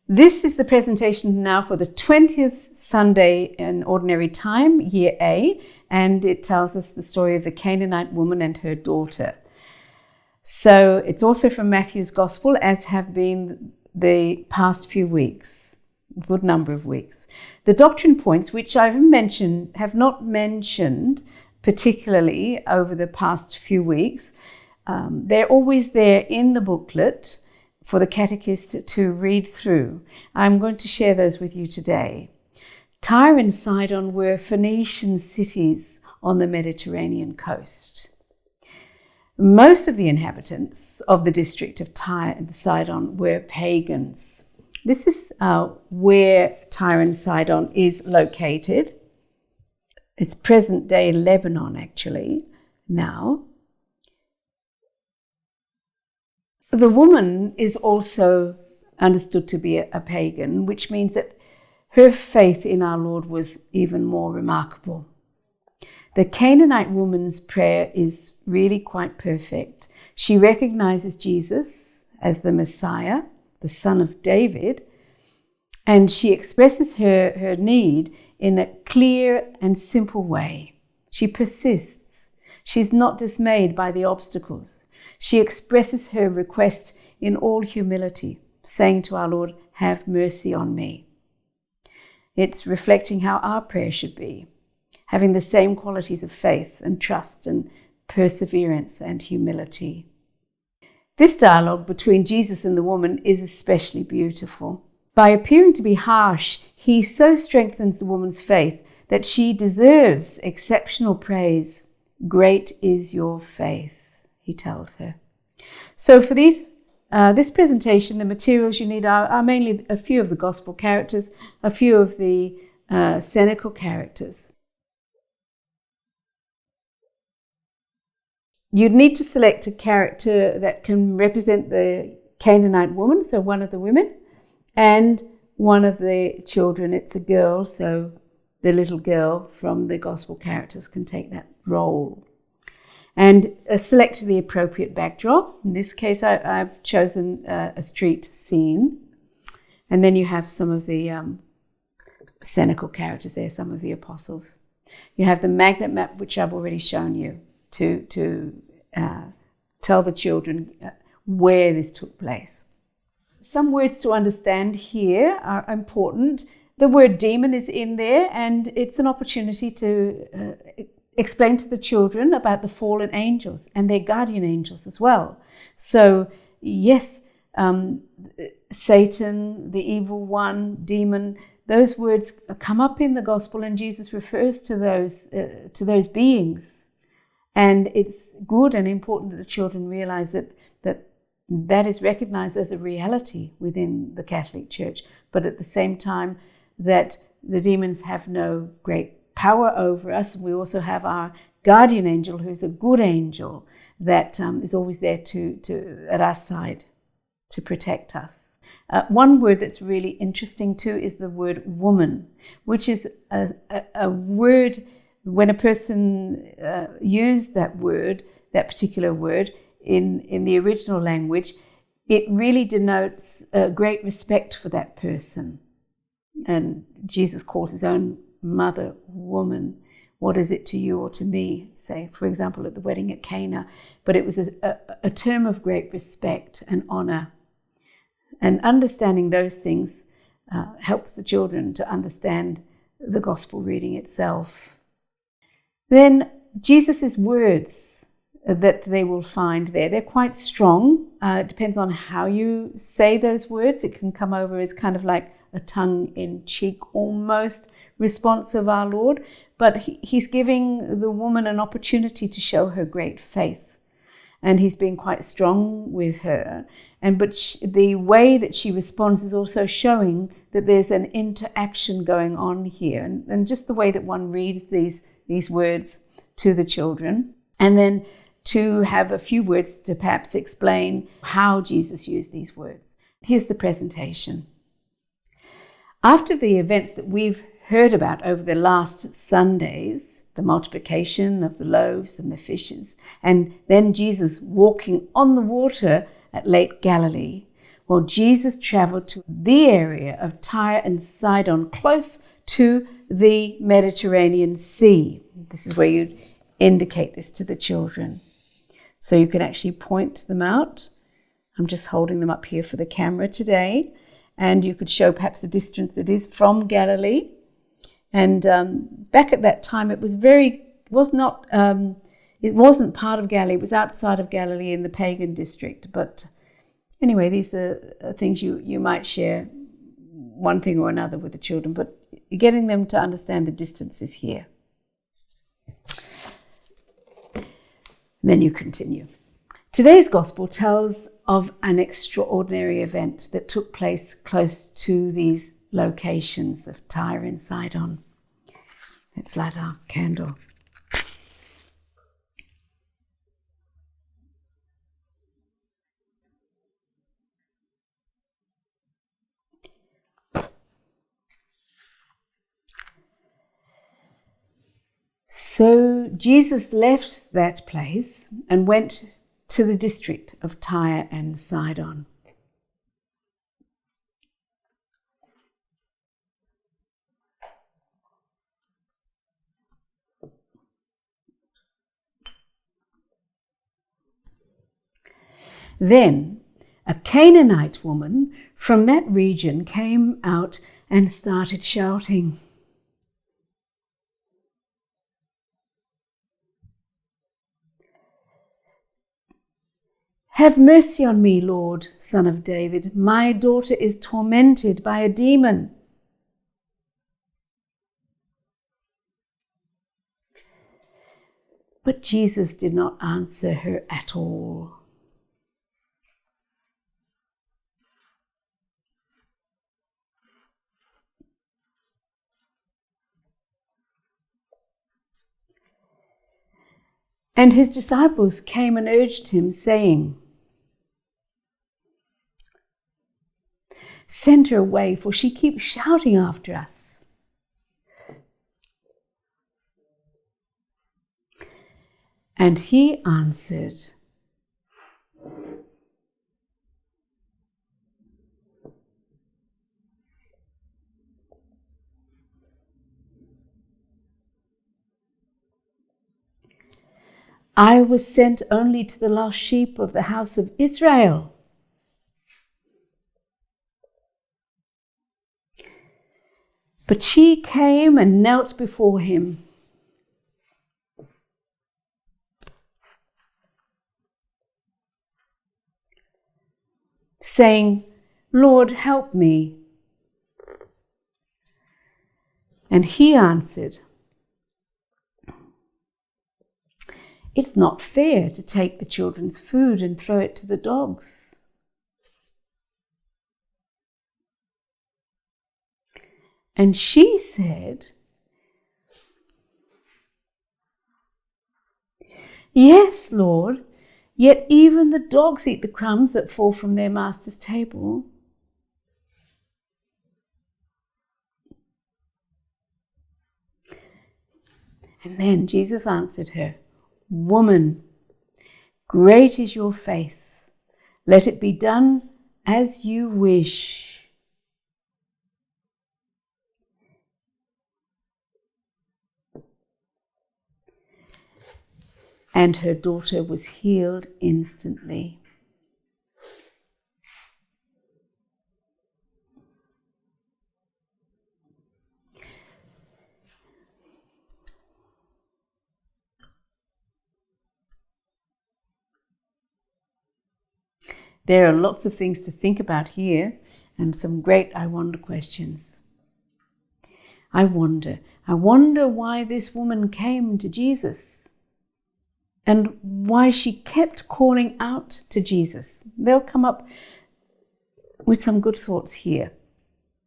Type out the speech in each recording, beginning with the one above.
This is the presentation now for the 20th Sunday in Ordinary Time, Year A, and it tells us the story of the Canaanite woman and her daughter. So it's also from Matthew's Gospel, as have been the past few weeks, a good number of weeks. The doctrine points, which have not mentioned particularly over the past few weeks, they're always there in the booklet for the catechist to read through. I'm going to share those with you today. Tyre and Sidon were Phoenician cities on the Mediterranean coast. Most of the inhabitants of the district of Tyre and Sidon were pagans. This is where Tyre and Sidon is located. It's present-day Lebanon, actually, now. The woman is also understood to be a pagan, which means that her faith in our Lord was even more remarkable. The Canaanite woman's prayer is really quite perfect. She recognizes Jesus as the Messiah, the Son of David, and she expresses her need in a clear and simple way. She persists. She's not dismayed by the obstacles. She expresses her request in all humility, saying to our Lord, "Have mercy on me." It's reflecting how our prayer should be, having the same qualities of faith and trust and perseverance and humility. This dialogue between Jesus and the woman is especially beautiful. By appearing to be harsh, he so strengthens the woman's faith that she deserves exceptional praise. "Great is your faith," he tells her. So for this presentation, the materials you need are mainly a few of the gospel characters, a few of the Cenacle characters. You'd need to select a character that can represent the Canaanite woman, so one of the women, and one of the children. It's a girl, so the little girl from the gospel characters can take that role. And select the appropriate backdrop. In this case, I've chosen a street scene. And then you have some of the Cenacle characters there, some of the apostles. You have the magnet map, which I've already shown you, to tell the children where this took place. Some words to understand here are important. The word demon is in there, and it's an opportunity to explain to the children about the fallen angels and their guardian angels as well. So yes, Satan, the evil one, demon, those words come up in the gospel, and Jesus refers to those beings. And it's good and important that the children realize that is recognized as a reality within the Catholic Church, but at the same time that the demons have no great power over us. We also have our guardian angel, who's a good angel that is always there to at our side to protect us. One word that's really interesting too is the word woman, which is a word, when a person used that word, that particular word in the original language, it really denotes great respect for that person. And Jesus calls his own mother woman. What is it to you or to me? Say, for example, at the wedding at Cana. But it was a term of great respect and honor. And understanding those things helps the children to understand the gospel reading itself. Then Jesus' words that they will find there, they're quite strong. It depends on how you say those words. It can come over as kind of like a tongue-in-cheek almost response of our Lord, but he's giving the woman an opportunity to show her great faith, and he's being quite strong with her. But the way that she responds is also showing that there's an interaction going on here, and just the way that one reads these words to the children, and then to have a few words to perhaps explain how Jesus used these words. Here's the presentation. After the events that we've heard about over the last Sundays, the multiplication of the loaves and the fishes, and then Jesus walking on the water at Lake Galilee, Well, Jesus traveled to the area of Tyre and Sidon, close to the Mediterranean Sea. This is where you'd indicate this to the children. So you can actually point them out. I'm just holding them up here for the camera today. And you could show perhaps the distance it is from Galilee. And back at that time, it wasn't part of Galilee. It was outside of Galilee in the pagan district. But anyway, these are things you might share, one thing or another, with the children. But you're getting them to understand the distances here. And then you continue. Today's gospel tells of an extraordinary event that took place close to these locations of Tyre and Sidon. Let's light our candle. So Jesus left that place and went to the district of Tyre and Sidon. Then a Canaanite woman from that region came out and started shouting, "Have mercy on me, Lord, Son of David. My daughter is tormented by a demon." But Jesus did not answer her at all. And his disciples came and urged him, saying, "Send her away, for she keeps shouting after us." And he answered, "I was sent only to the lost sheep of the house of Israel." But she came and knelt before him. Saying, "Lord, help me." And he answered, "It's not fair to take the children's food and throw it to the dogs." And she said, "Yes, Lord, yet even the dogs eat the crumbs that fall from their master's table." And then Jesus answered her, "Woman, great is your faith. Let it be done as you wish." And her daughter was healed instantly. There are lots of things to think about here and some great I wonder questions. I wonder why this woman came to Jesus and why she kept calling out to Jesus. They'll come up with some good thoughts here,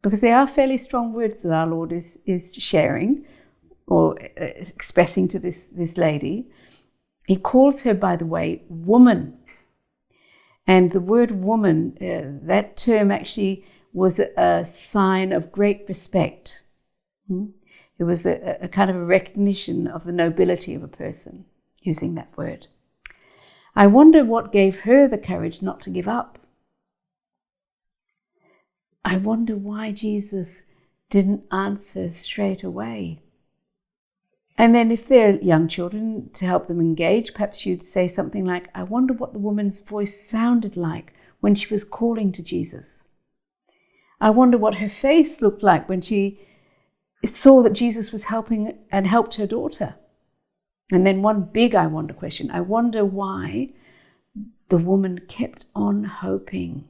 because they are fairly strong words that our Lord is sharing or expressing to this lady. He calls her, by the way, woman. And the word woman, that term actually was a sign of great respect. It was a kind of a recognition of the nobility of a person, using that word. I wonder what gave her the courage not to give up. I wonder why Jesus didn't answer straight away. And then if they're young children, to help them engage, perhaps you'd say something like, I wonder what the woman's voice sounded like when she was calling to Jesus. I wonder what her face looked like when she saw that Jesus was helping and helped her daughter. And then one big I wonder question, I wonder why the woman kept on hoping.